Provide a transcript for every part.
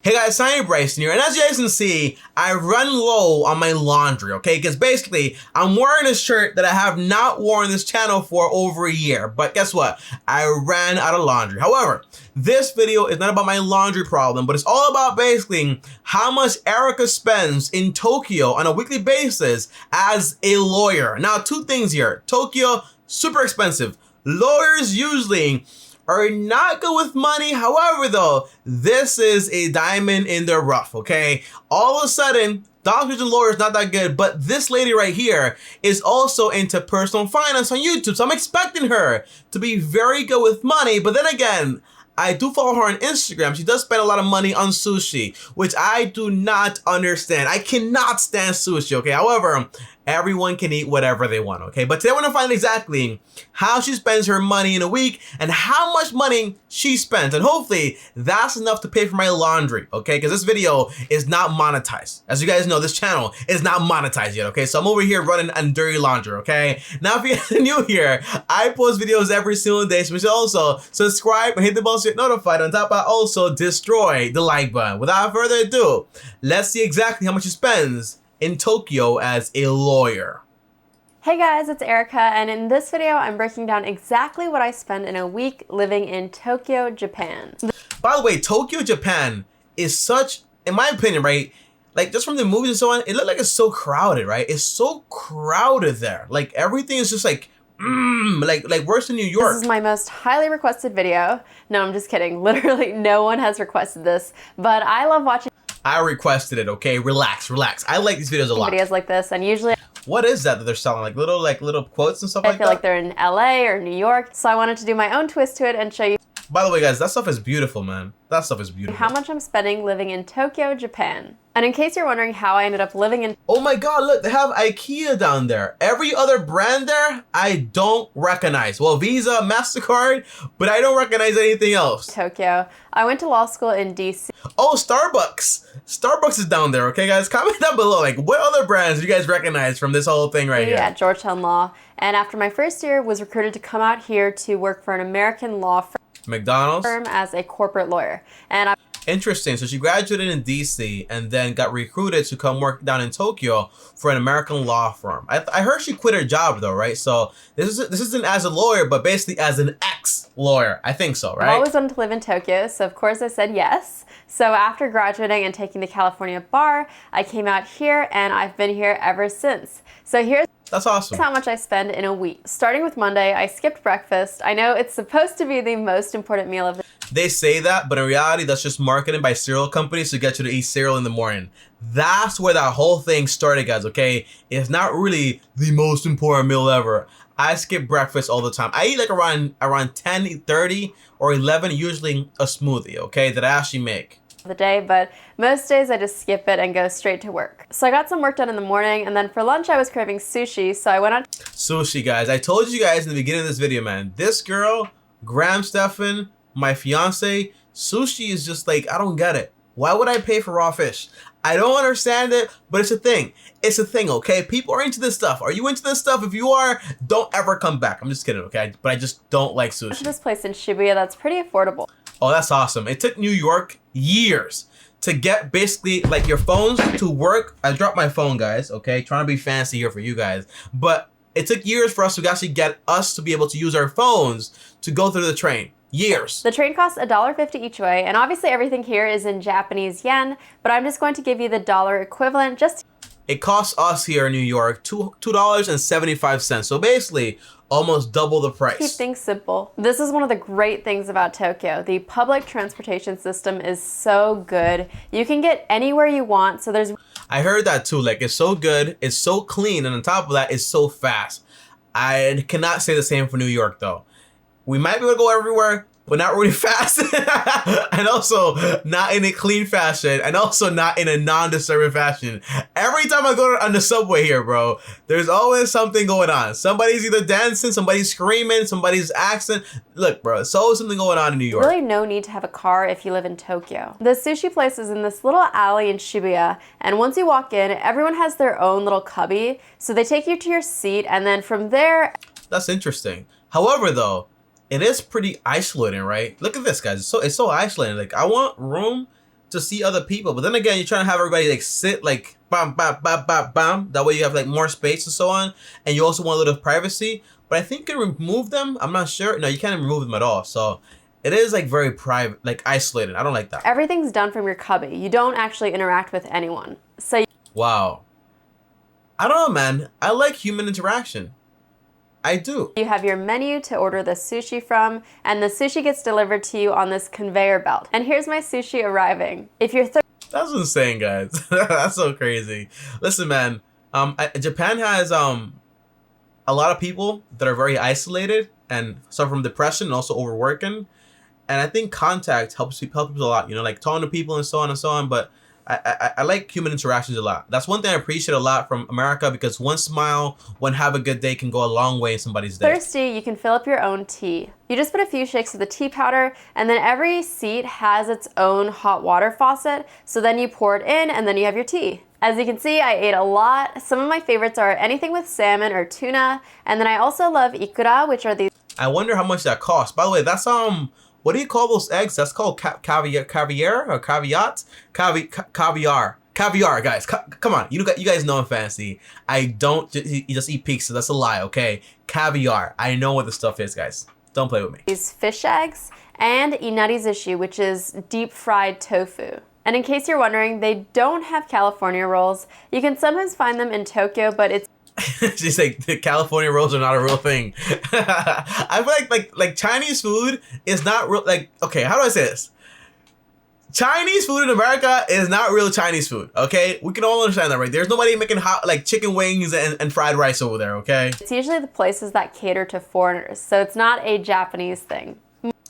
Hey guys, I'm Bryson here, and as you guys can see, I run low on my laundry, okay? Because basically, I'm wearing a shirt that I have not worn this channel for over a year, but guess what? I ran out of laundry. However, this video is not about my laundry problem, but it's all about basically how much Erica spends in Tokyo on a weekly basis as a lawyer. Now, two things here. Tokyo, super expensive. Lawyers usually are not good with money. However, though, this is a diamond in the rough, okay? All of a sudden, doctors and lawyers not that good, but this lady right here is also into personal finance on YouTube. So I'm expecting her to be very good with money. But then again, I do follow her on Instagram. She does spend a lot of money on sushi, which I do not understand. I cannot stand sushi, okay? However, everyone can eat whatever they want, okay? But today we're gonna find exactly how she spends her money in a week and how much money she spends. And hopefully that's enough to pay for my laundry, okay? Because this video is not monetized. As you guys know, this channel is not monetized yet, okay? So I'm over here running on dirty laundry, okay? Now, if you guys are new here, I post videos every single day. So you should also subscribe and hit the bell so you get notified. On top of that, also destroy the like button. Without further ado, let's see exactly how much she spends in Tokyo as a lawyer. Hey guys, it's Erica, and in this video I'm breaking down exactly what I spend in a week living in Tokyo, Japan. By the way, Tokyo, Japan is such, in my opinion, right, like just from the movies and so on, it looked like it's so crowded, right? It's so crowded there. Like everything is just like worse than New York. This is my most highly requested video. No, I'm just kidding. Literally no one has requested this, but I love watching I requested it, okay? Relax. I like these videos a lot. videos like this, and usually what is that they're selling? Like little quotes and stuff like that? I feel like they're in LA or New York, so I wanted to do my own twist to it and show you. By the way, guys, that stuff is beautiful, man. That stuff is beautiful. How much I'm spending living in Tokyo, Japan. And in case you're wondering how I ended up living in Oh my god, look, they have IKEA down there. Every other brand there, I don't recognize. Well, Visa, MasterCard, but I don't recognize anything else. Tokyo, I went to law school in DC. Oh, Starbucks. Starbucks is down there, okay, guys? Comment down below, like, what other brands do you guys recognize from this whole thing right here? At Georgetown Law. And after my first year, was recruited to come out here to work for an American law McDonald's? firm as a corporate lawyer. And Interesting. So she graduated in DC and then got recruited to come work down in Tokyo for an American law firm. I heard she quit her job though, right? So this isn't as a lawyer, but basically as an ex-lawyer. I think so, right? I've always wanted to live in Tokyo, so of course I said yes. So after graduating and taking the California bar, I came out here and I've been here ever since. So That's awesome. Here's how much I spend in a week. Starting with Monday, I skipped breakfast. I know it's supposed to be the most important meal of the They say that, but in reality, that's just marketing by cereal companies to get you to eat cereal in the morning. That's where that whole thing started, guys, okay? It's not really the most important meal ever. I skip breakfast all the time. I eat like around 10:30 or 11, usually a smoothie, okay, that I actually make. The day, but most days I just skip it and go straight to work. So I got some work done in the morning, and then for lunch I was craving sushi, so I went out. Sushi, guys. I told you guys in the beginning of this video, man. This girl, Graham Stephan, my fiance, sushi is just like, I don't get it. Why would I pay for raw fish? I don't understand it, but it's a thing. It's a thing, okay? People are into this stuff. Are you into this stuff? If you are, don't ever come back. I'm just kidding, okay? But I just don't like sushi. This place in Shibuya that's pretty affordable. Oh, that's awesome. It took New York years to get basically like your phones to work. I dropped my phone, guys, okay? Trying to be fancy here for you guys. But it took years for us to actually get us to be able to use our phones to go through the train. Years. The train costs $1.50 each way, and obviously everything here is in Japanese yen, but I'm just going to give you the dollar equivalent. It costs us here in New York $2.75. So basically, almost double the price. Keep things simple. This is one of the great things about Tokyo. The public transportation system is so good. You can get anywhere you want, so there's... I heard that too, like it's so good, it's so clean, and on top of that, it's so fast. I cannot say the same for New York though. We might be able to go everywhere, but not really fast. And also not in a clean fashion, and also not in a non-disturbing fashion. Every time I go on the subway here, bro, there's always something going on. Somebody's either dancing, somebody's screaming, somebody's accent. Look, bro, it's always something going on in New York. Really no need to have a car if you live in Tokyo. The sushi place is in this little alley in Shibuya, and once you walk in, everyone has their own little cubby. So they take you to your seat, and then from there... That's interesting. However, though, it is pretty isolating, right? Look at this, guys. It's so isolating. Like, I want room to see other people. But then again, you're trying to have everybody like sit like bam, bam, bam, bam, bam. That way you have like more space and so on. And you also want a little privacy. But I think you can remove them. I'm not sure. No, you can't remove them at all. So it is like very private, like isolated. I don't like that. Everything's done from your cubby. You don't actually interact with anyone. So wow. I don't know, man. I like human interaction. I do. you have your menu to order the sushi from, and the sushi gets delivered to you on this conveyor belt. And here's my sushi arriving. If you're That's insane, guys. That's so crazy. Listen, man. Japan has a lot of people that are very isolated and suffer from depression and also overworking. And I think contact helps people a lot. You know, like talking to people and so on and so on. But I like human interactions a lot. That's one thing I appreciate a lot from America, because one smile, one have a good day can go a long way in somebody's day. thirsty, you can fill up your own tea. You just put a few shakes of the tea powder, and then every seat has its own hot water faucet. So then you pour it in, and then you have your tea. As you can see, I ate a lot. Some of my favorites are anything with salmon or tuna, and then I also love ikura, which are these. I wonder how much that costs. By the way, that's what do you call those eggs? That's called caviar or caveat? Caviar, guys. Come on. You guys know I'm fancy. I don't just eat pizza. That's a lie, okay? Caviar. I know what the stuff is, guys. Don't play with me. These fish eggs and inarizushi, which is deep fried tofu. And in case you're wondering, they don't have California rolls. You can sometimes find them in Tokyo, but it's She's like, the California rolls are not a real thing. I feel like Chinese food is not real. Like, okay, how do I say this? Chinese food in America is not real Chinese food, okay? We can all understand that, right? There's nobody making hot, like chicken wings and fried rice over there, okay? it's usually the places that cater to foreigners, so it's not a Japanese thing.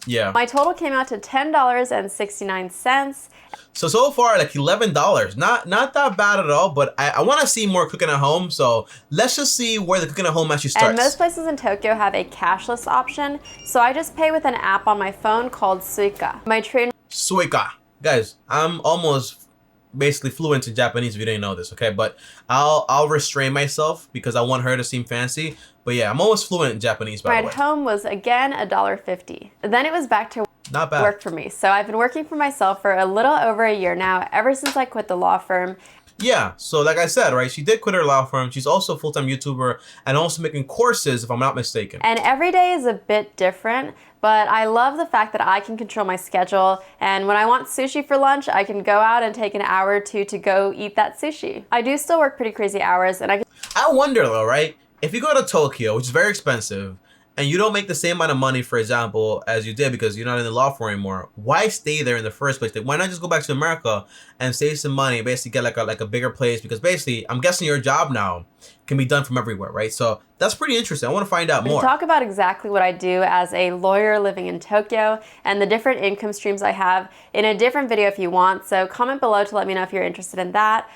Yeah. My total came out to $10.69. So far, like $11. Not that bad at all, but I want to see more cooking at home, so let's just see where the cooking at home actually starts. And most places in Tokyo have a cashless option, so I just pay with an app on my phone called Suica. My train Suica. Guys, I'm almost basically fluent in Japanese if you didn't know this, okay? But I'll restrain myself because I want her to seem fancy. But yeah, I'm almost fluent in Japanese, by the way. ride home was again $1.50. Then it was back to Not bad. work for me. So I've been working for myself for a little over a year now, ever since I quit the law firm. Yeah, so like I said, right, she did quit her law firm. She's also a full-time YouTuber and also making courses, if I'm not mistaken. And every day is a bit different, but I love the fact that I can control my schedule. And when I want sushi for lunch, I can go out and take an hour or two to go eat that sushi. I do still work pretty crazy hours, and I wonder though, right, if you go to Tokyo, which is very expensive, and you don't make the same amount of money, for example, as you did because you're not in the law firm anymore, why stay there in the first place? Like, why not just go back to America and save some money and basically get like a bigger place? Because basically, I'm guessing your job now can be done from everywhere, right? So that's pretty interesting. I want to find out more. talk about exactly what I do as a lawyer living in Tokyo and the different income streams I have in a different video if you want. So comment below to let me know if you're interested in that.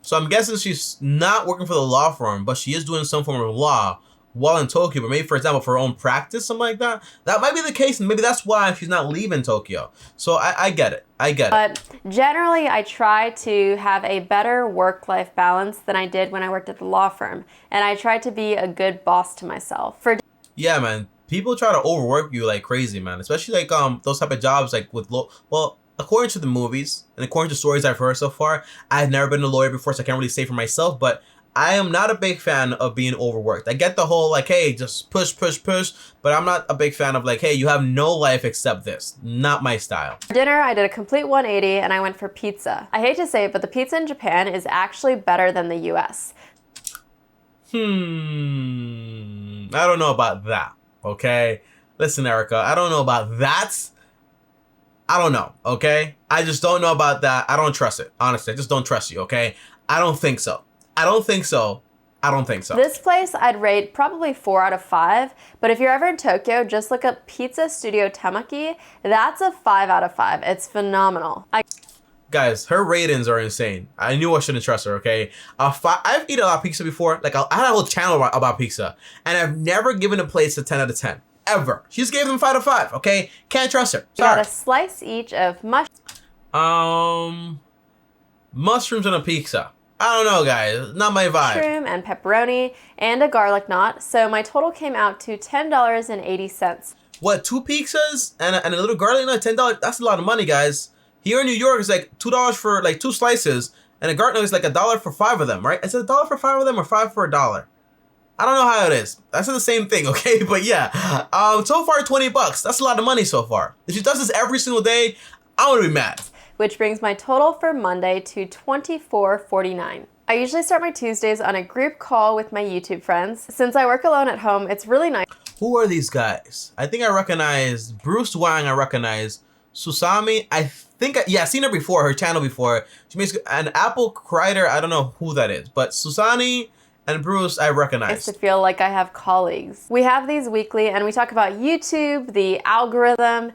So I'm guessing she's not working for the law firm, but she is doing some form of law while in Tokyo, but maybe, for example, for her own practice, something like that. That might be the case, and maybe that's why she's not leaving Tokyo. So I get it. But generally, I try to have a better work-life balance than I did when I worked at the law firm. And I try to be a good boss to myself. Yeah, man. People try to overwork you like crazy, man. Especially like those type of jobs like with well, according to the movies and according to stories I've heard so far, I've never been a lawyer before, so I can't really say for myself, but I am not a big fan of being overworked. I get the whole like, hey, just push, but I'm not a big fan of like, hey, you have no life except this. Not my style. For dinner, I did a complete 180 and I went for pizza. I hate to say it, but the pizza in Japan is actually better than the US. I don't know about that, okay? Listen, Erica, I don't know about that. I don't know, okay? I just don't know about that. I don't trust it. Honestly, I just don't trust you, okay? I don't think so. I don't think so. This place I'd rate probably 4 out of 5, but if you're ever in Tokyo, just look up Pizza Studio Tamaki. That's a 5 out of 5. It's phenomenal. Guys, her ratings are insane. I knew I shouldn't trust her, okay? I've eaten a lot of pizza before. Like, I had a whole channel about pizza, and I've never given a place a 10 out of 10. Ever. She just gave them 5 out of 5, okay? Can't trust her. Sorry. Got a slice each of mushrooms on a pizza. I don't know, guys. Not my vibe. mushroom and pepperoni and a garlic knot. So my total came out to $10.80. What, 2 pizzas and a little garlic knot? $10? That's a lot of money, guys. Here in New York, it's like $2 for like 2 slices, and in Gartner, it's like $1 for 5 of them, right? Is it $1 for 5 of them or 5 for $1? I don't know how it is. That's the same thing, okay? But yeah, so far $20. That's a lot of money so far. If she does this every single day, I'm gonna be mad. Which brings my total for Monday to $24.49. I usually start my Tuesdays on a group call with my YouTube friends. Since I work alone at home, it's really nice. Who are these guys? I think I recognize Bruce Wang. I recognize Susami. I think, yeah, I've seen her before, her channel before. She makes an apple crider. I don't know who that is, but Susani and Bruce, I recognize. Nice to feel like I have colleagues. We have these weekly, and we talk about YouTube, the algorithm,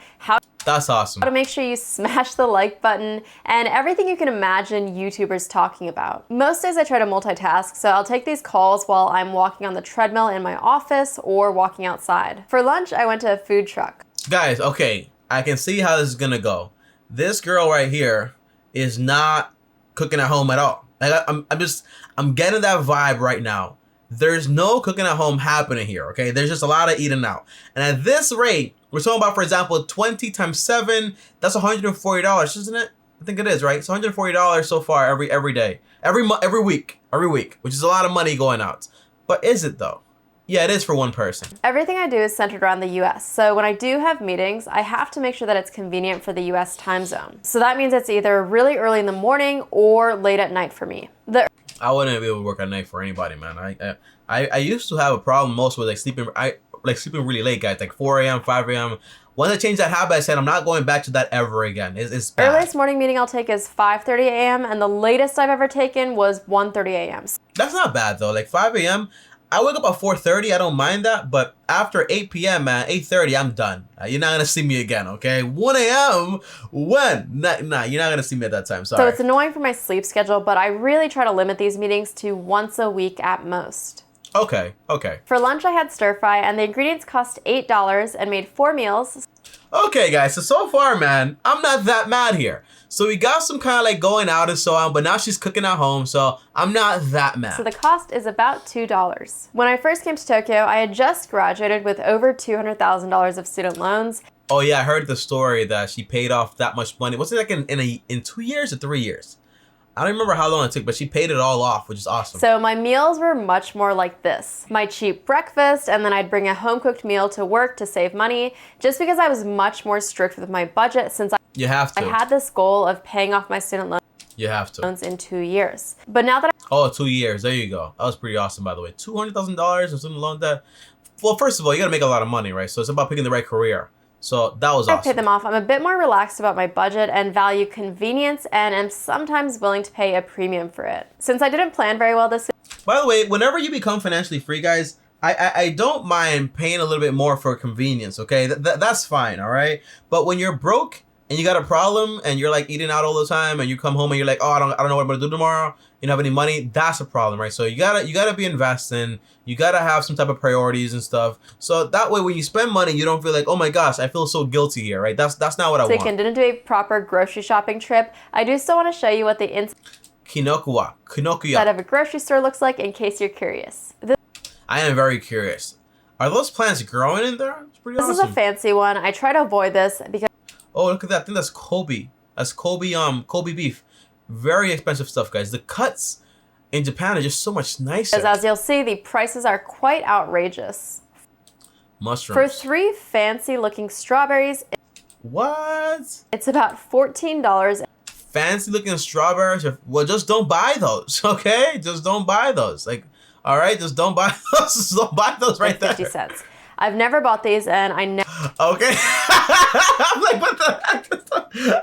That's awesome. how to make sure you smash the like button, and everything you can imagine YouTubers talking about. Most days I try to multitask, so I'll take these calls while I'm walking on the treadmill in my office or walking outside. For lunch, I went to a food truck. Guys, okay, I can see how this is gonna go. This girl right here is not cooking at home at all. Like I'm getting that vibe right now. There's no cooking at home happening here, okay? There's just a lot of eating out. And at this rate, we're talking about, for example, 20 times 7, that's $140, isn't it? I think it is, right? It's $140 so far every day. Every week, which is a lot of money going out. But is it though? Yeah, it is for one person. Everything I do is centered around the US, so when I do have meetings, I have to make sure that it's convenient for the US time zone. So that means it's either really early in the morning or late at night for me. I wouldn't be able to work at night for anybody, man. I used to have a problem most with sleeping really late, guys, like 4 a.m., 5 a.m. Once I changed that habit, I said I'm not going back to that ever again. It's bad. Earliest morning meeting I'll take is 5:30 a.m. and the latest I've ever taken was 1:30 a.m. That's not bad though. Like 5 a.m. I wake up at 4:30. I don't mind that, but after 8 p.m., man, 8:30, I'm done. You're not gonna see me again, okay? 1 a.m. When? Nah, you're not gonna see me at that time. Sorry. So it's annoying for my sleep schedule, but I really try to limit these meetings to once a week at most. Okay. For lunch, I had stir fry, and the ingredients cost $8 and made 4 meals. Okay, guys. So far, man, I'm not that mad here. So we got some kind of like going out and so on, but now she's cooking at home, so I'm not that mad. So the cost is about $2. When I first came to Tokyo, I had just graduated with over $200,000 of student loans. Oh yeah, I heard the story that she paid off that much money. Was it like in 2 years or 3 years? I don't remember how long it took, but she paid it all off, which is awesome. So my meals were much more like this. My cheap breakfast, and then I'd bring a home-cooked meal to work to save money, just because I was much more strict with my budget since You have to. I had this goal of paying off my student loans. You have to. In 2 years. But now that Oh, 2 years. There you go. That was pretty awesome, by the way. $200,000 in student loan debt. Well, first of all, you gotta make a lot of money, right? So it's about picking the right career. So that was awesome. I pay them off, I'm a bit more relaxed about my budget and value convenience, and am sometimes willing to pay a premium for it. Since I didn't plan very well this year. By the way, whenever you become financially free, guys, I don't mind paying a little bit more for convenience, okay? That's fine, all right? But when you're broke and you got a problem and you're like eating out all the time and you come home and you're like, oh, I don't know what I'm gonna do tomorrow. You don't have any money. That's a problem, right? So you gotta be investing. You gotta have some type of priorities and stuff. So that way, when you spend money, you don't feel like, oh my gosh, I feel so guilty here, right? That's not what I want. So didn't do a proper grocery shopping trip. I do still want to show you what the inside of a grocery store looks like in case you're curious. I am very curious. Are those plants growing in there? It's pretty awesome. This is a fancy one. I try to avoid this because. Oh, look at that. I think that's Kobe. That's Kobe beef. Very expensive stuff, guys. The cuts in Japan are just so much nicer. As you'll see, the prices are quite outrageous. Mushrooms. For 3 fancy-looking strawberries. What? It's about $14. Fancy-looking strawberries? Well, just don't buy those, okay? Just don't buy those. Like, all right, just don't buy those. Just don't buy those right there. 50 cents. I've never bought these, and I never. Okay. I'm like, what the heck?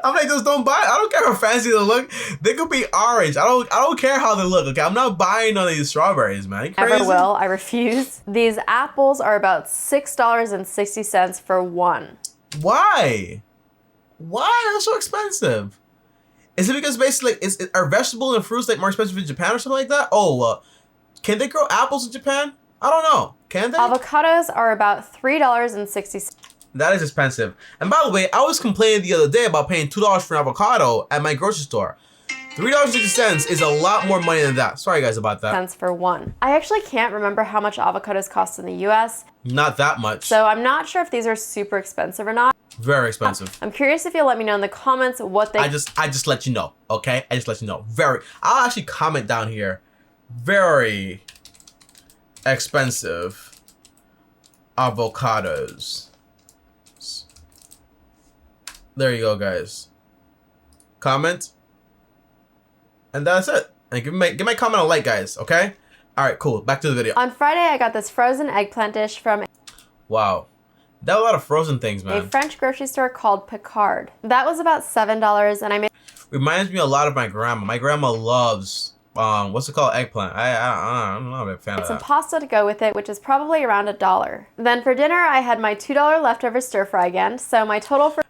I'm like, just don't buy it. I don't care how fancy they look. They could be orange. I don't care how they look. Okay, I'm not buying none of these strawberries, man. You crazy? Never will. I refuse. These apples are about $6.60 for one. Why? Why? That's so expensive. Is it because basically are vegetables and fruits like more expensive in Japan or something like that? Oh, can they grow apples in Japan? I don't know. Can they? Avocados are about $3.60. That is expensive. And by the way, I was complaining the other day about paying $2 for an avocado at my grocery store. $3.60 is a lot more money than that. Sorry guys about that. Cents for one. I actually can't remember how much avocados cost in the US. Not that much. So I'm not sure if these are super expensive or not. Very expensive. I'm curious if you'll let me know in the comments what they... I just let you know, okay? I just let you know. I'll actually comment down here. Very expensive avocados. There you go, guys. Comment. And that's it. And give my comment a like, guys, okay? All right, cool. Back to the video. On Friday, I got this frozen eggplant dish from... Wow. That was a lot of frozen things, man. a French grocery store called Picard. That was about $7, and I made... Reminds me a lot of my grandma. My grandma loves, what's it called? Eggplant. I'm not a big fan of some that. pasta to go with it, which is probably around $1. Then for dinner, I had my $2 leftover stir fry again, so my total for...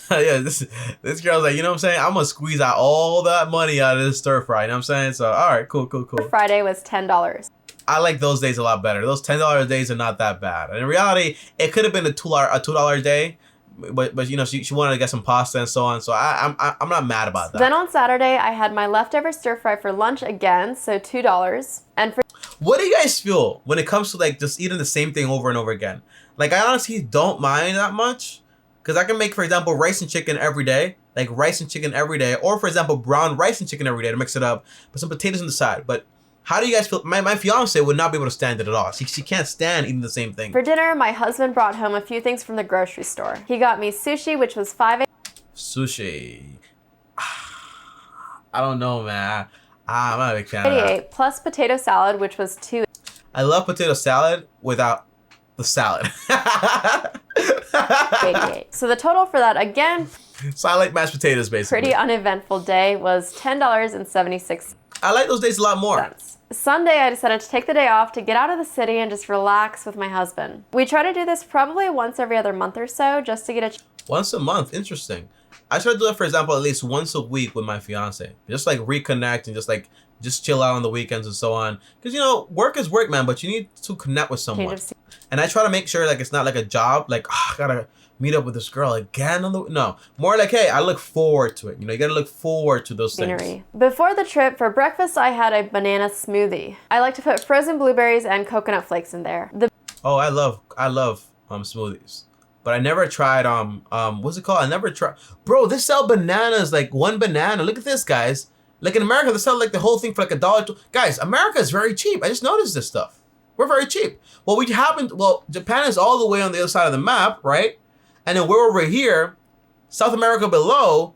Yeah, this girl's like, you know what I'm saying? I'm gonna squeeze out all that money out of this stir fry, you know what I'm saying? So, all right, cool. Friday was $10. I like those days a lot better. Those $10 days are not that bad. And in reality, it could have been a $2 day, but you know, she wanted to get some pasta and so on. So I'm not mad about that. Then on Saturday, I had my leftover stir fry for lunch again, so $2. And for... What do you guys feel when it comes to like just eating the same thing over and over again? Like, I honestly don't mind that much. Because I can make, for example, rice and chicken every day. Like rice and chicken every day. Or, for example, brown rice and chicken every day to mix it up. Put some potatoes on the side. But how do you guys feel? My fiance would not be able to stand it at all. She can't stand eating the same thing. For dinner, my husband brought home a few things from the grocery store. He got me sushi, which was $5. Sushi. I don't know, man. I'm not a big fan of that. Plus potato salad, which was $2. I love potato salad without the salad. $88. So the total for that, again, so I like mashed potatoes, basically. pretty uneventful day was $10.76. I like those days a lot more. Sunday, I decided to take the day off to get out of the city and just relax with my husband. We try to do this probably once every other month or so, just to get a... Once a month, interesting. I try to do that, for example, at least once a week with my fiance. Just like reconnect and just chill out on the weekends and so on. Because, you know, work is work, man, but you need to connect with someone. And I try to make sure like it's not like a job, like, oh, I gotta meet up with this girl again on the... No, more like, hey, I look forward to it. You know, you gotta look forward to those things. Before the trip, for breakfast, I had a banana smoothie. I like to put frozen blueberries and coconut flakes in there. Oh, I love smoothies. But I never tried, what's it called? I never tried... Bro, they sell bananas, like one banana. Look at this, guys. Like in America, they sell like the whole thing for like $1. Guys, America is very cheap. I just noticed this stuff. We're very cheap. Well, Japan is all the way on the other side of the map, right? And then we're over here, South America below.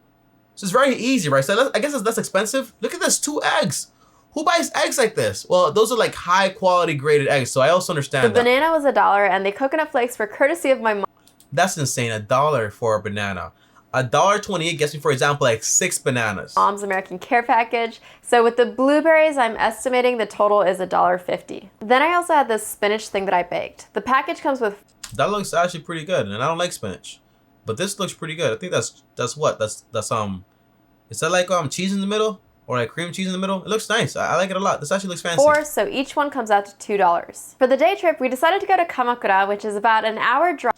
So it's very easy, right? So I guess it's less expensive. Look at this, 2 eggs. Who buys eggs like this? Well, those are like high quality graded eggs. So I also understand that. The banana was $1 and the coconut flakes were courtesy of my mom. That's insane, $1 for a banana. $1.28 gets me, for example, like 6 bananas. Mom's American Care package. So with the blueberries, I'm estimating the total is $1.50. Then I also had this spinach thing that I baked. The package comes with... That looks actually pretty good, and I don't like spinach. But this looks pretty good. I think that's what? That's is that like cheese in the middle? Or like cream cheese in the middle? It looks nice. I like it a lot. This actually looks fancy. 4, so each one comes out to $2. For the day trip, we decided to go to Kamakura, which is about an hour drive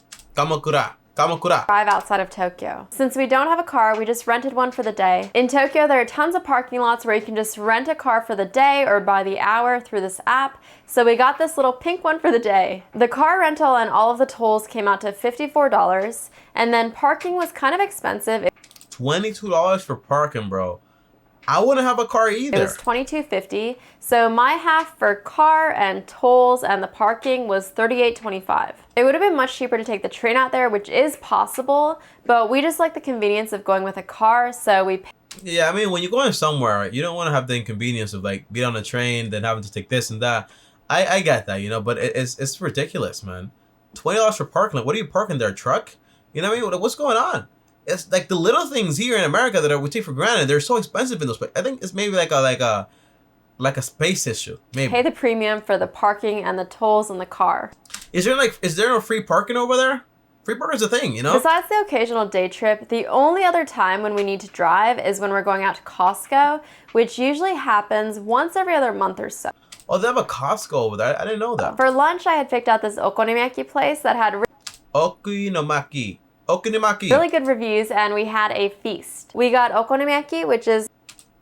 outside of Tokyo. Since we don't have a car, we just rented one for the day. In Tokyo, there are tons of parking lots where you can just rent a car for the day or by the hour through this app. So we got this little pink one for the day. The car rental and all of the tolls came out to $54, and then parking was kind of expensive. $22 for parking, bro. I wouldn't have a car either. It was $22.50. So my half for car and tolls and the parking was $38.25. It would have been much cheaper to take the train out there, which is possible, but we just like the convenience of going with a car, so we... Yeah, I mean, when you're going somewhere, right, you don't want to have the inconvenience of like being on a train, then having to take this and that. I get that, you know, but it's ridiculous, man. $20 for parking. Like, what are you parking there, a truck? You know what I mean? What's going on? It's like the little things here in America that we take for granted. They're so expensive in those places. I think it's maybe like a space issue. Maybe pay the premium for the parking and the tolls in the car. Is there no free parking over there? Free parking is a thing, you know? Besides the occasional day trip, the only other time when we need to drive is when we're going out to Costco, which usually happens once every other month or so. Oh, they have a Costco over there. I didn't know that. For lunch, I had picked out this okonomiyaki place that had Okonomiyaki. Really good reviews, and we had a feast. We got okonomiyaki, which is...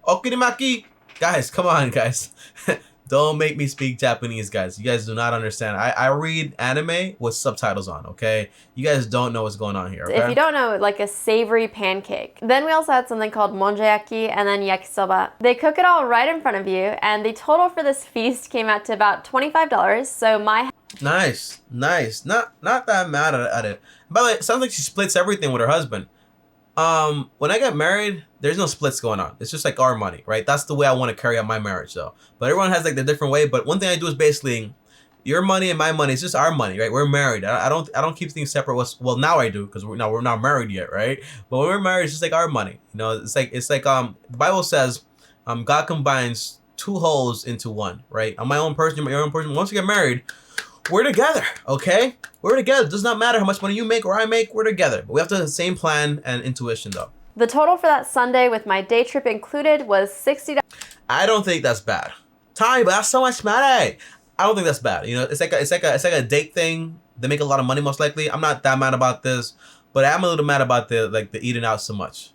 Okonomiyaki. Guys, come on, guys. Don't make me speak Japanese, guys. You guys do not understand. I read anime with subtitles on, okay? You guys don't know what's going on here, okay? If you don't know, like a savory pancake. Then we also had something called monjayaki and then yakisoba. They cook it all right in front of you, and the total for this feast came out to about $25. So my Nice. Not that mad at it. By the way, it sounds like she splits everything with her husband. When I get married, there's no splits going on. It's just like our money, right? That's the way I want to carry out my marriage, though. But everyone has like the different way. But one thing I do is basically your money and my money. It's just our money, right? We're married. I don't keep things separate. Well, now I do because we're not married yet, right? But when we're married, it's just like our money. You know, it's like the Bible says, God combines two wholes into one, right? I'm my own person, you're your own person. Once you get married, we're together, okay? We're together. It does not matter how much money you make or I make, we're together. But we have to have the same plan and intuition, though. The total for that Sunday with my day trip included was $60. I don't think that's bad. Ty, but that's so much money. I don't think that's bad. You know, it's like a date thing. They make a lot of money, most likely. I'm not that mad about this, but I am a little mad about the eating out so much.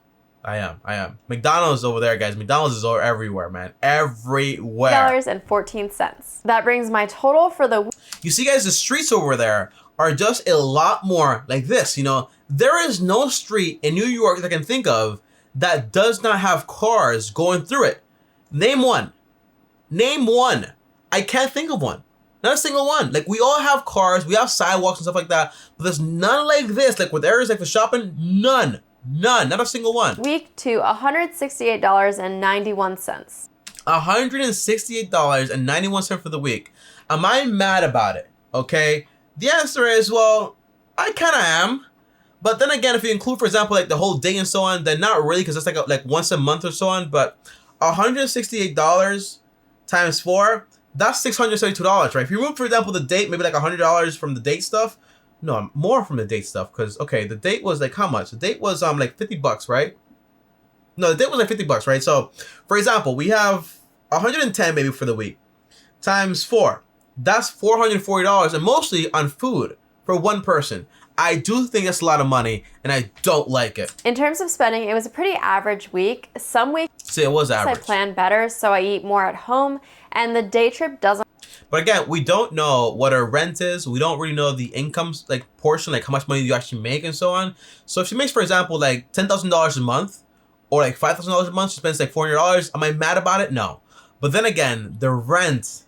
I am. McDonald's over there, guys. McDonald's is over everywhere, man. Everywhere. $14. That brings my total for the You see, guys, the streets over there are just a lot more like this. You know, there is no street in New York that I can think of that does not have cars going through it. Name one. Name one. I can't think of one. Not a single one. Like, we all have cars, we have sidewalks and stuff like that, but there's none like this. Like with areas like for shopping, none. Not a single one. week to $168.91. $168.91 for the week. Am I mad about it? Okay. The answer is, well, I kind of am. But then again, if you include, for example, like the whole day and so on, then not really, because it's like once a month or so on. But $168 times 4, that's $672, right? If you remove, for example, the date, maybe like $100 from the date stuff. No, more from the date stuff, because okay, the date was like how much? The date was like $50, right? No, the date was like $50, right? So, for example, we have 110 maybe for the week times 4. That's $440, and mostly on food for one person. I do think that's a lot of money, and I don't like it. In terms of spending, it was a pretty average week. Some weeks See, it was average. I plan better, so I eat more at home, and the day trip doesn't. But again, we don't know what our rent is. We don't really know the incomes, like portion, like how much money you actually make and so on. So if she makes, for example, like $10,000 a month or like $5,000 a month, she spends like $400. Am I mad about it? No. But then again, the rent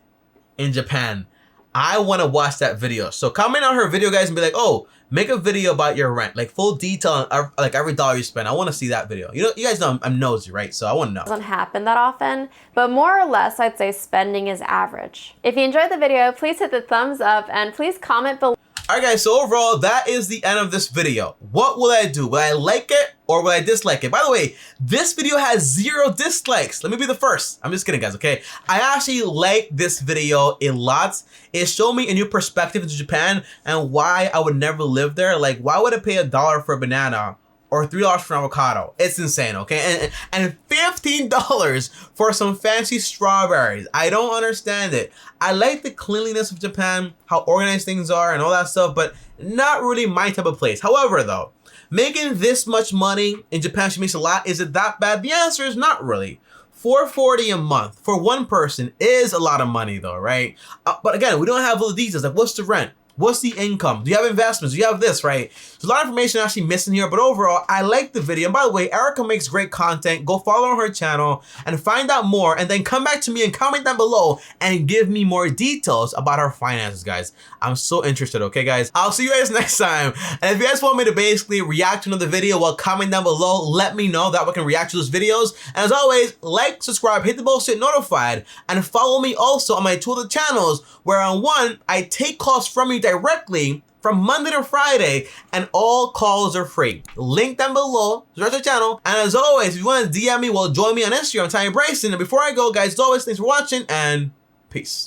in Japan, I want to watch that video. So comment on her video, guys, and be like, oh, make a video about your rent, like full detail on like every dollar you spend. I want to see that video. You know, you guys know I'm nosy, right? So I want to know. Doesn't happen that often, but more or less, I'd say spending is average. If you enjoyed the video, please hit the thumbs up and please comment below. Alright guys, so overall, that is the end of this video. What will I do? Will I like it or will I dislike it? By the way, this video has 0 dislikes. Let me be the first. I'm just kidding, guys, okay? I actually like this video a lot. It showed me a new perspective into Japan and why I would never live there. Like, why would I pay $1 for a banana or $3 for an avocado? It's insane, okay? And $15 for some fancy strawberries. I don't understand it. I like the cleanliness of Japan, how organized things are and all that stuff, but not really my type of place. However, though, making this much money in Japan, she makes a lot. Is it that bad? The answer is not really. $440 a month for one person is a lot of money, though, right? But again, we don't have all the details. Like, what's the rent? What's the income? Do you have investments? Do you have this, right? There's a lot of information actually missing here, but overall, I like the video. And by the way, Erica makes great content. Go follow her channel and find out more, and then come back to me and comment down below and give me more details about her finances, guys. I'm so interested, okay, guys? I'll see you guys next time. And if you guys want me to basically react to another video, well, comment down below. Let me know that we can react to those videos. And as always, like, subscribe, hit the bell so you get notified, and follow me also on my 2 other channels, where on one, I take calls from you directly from Monday to Friday, and all calls are free. Link down below, subscribe to the channel, and as always, if you want to DM me, well, join me on Instagram, Bryson. And before I go, guys, as always, thanks for watching, and peace.